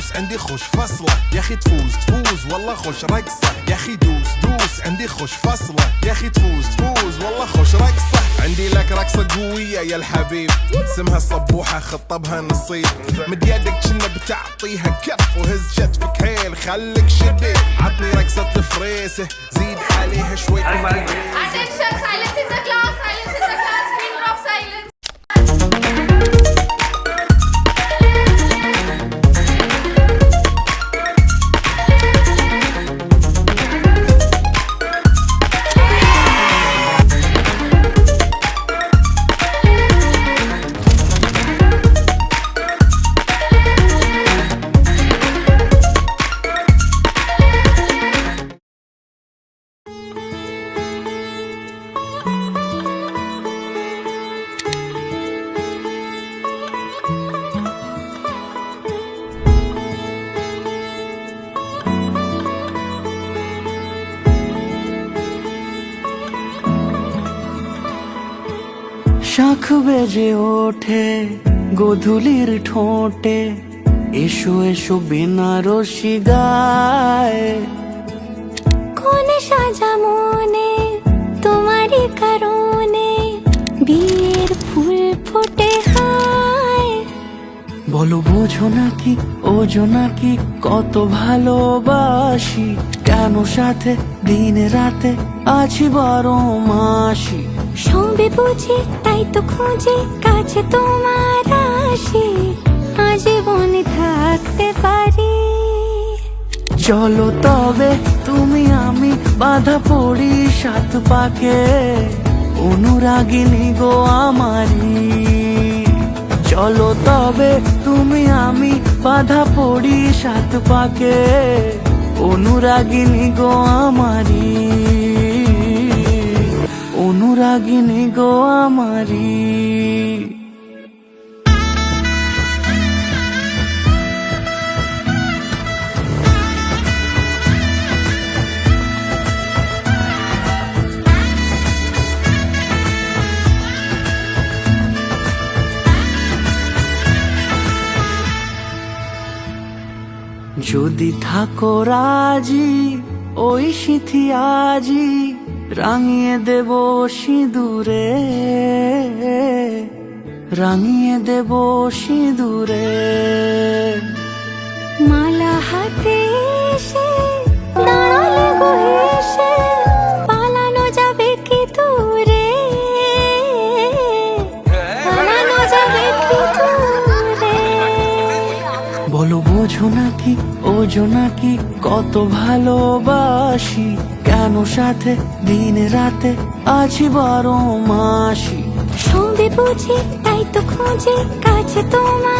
دوس عندي خوش فصلة يا اخي تفوز تفوز والله خوش رقصة يا اخي دوس دوس عندي خوش فصلة يا اخي تفوز تفوز والله خوش رقصة عندي لك رقصة قوية يا الحبيب اسمها صبوحة خطبها نصيب مد يدك كنا بتعطيها كف وهز كتفك حيل خليك شديد عطني رقصة الفريسة زيد عليها شوي Attention, silence in the class, silence in the class, pin drop silence. শাখ বেজে ওঠে গোধূলির ঠোঁটে এসো এসো বেনারসি গায় কোনে সাজা মনে তোমারই কারণে বিয়ের ফুল ফোটে হায় বলো বোঝো নাকি ওজো নাকি কত ভালোবাসি কেন সাথে দিন রাতে আছি 12 মাসি সবে বুঝি তাই তো খুঁজে কাছে তোমার আসি আজীবনে থাকতে পারি চলো তবে তুমি আমি বাধা পড়ি 7 পাকে অনুরাগিনী গো আমারি চলো তবে তুমি আমি বাধা পড়ি 7 পাকে অনুরাগিনী গো আমারি অনুরাগিনী গো আমারি যদি থাকো রাজি ওই সিঁথি আজি রাঙিয়ে দেব সিঁদুরে রাঙিয়ে দেব সিঁদুরে মালা হাতে এসে দাঁড়ালে গো হেসে পালানো যাবে কি দূরে পালানো যাবে কি দূরে বলো বোঝো নাকি ওজো নাকি কত ভালোবাসি কেন সাথে দিন রাতে আছি 12 মাসি সবে বুঝি তাই তো খুঁজে কাছে তোমার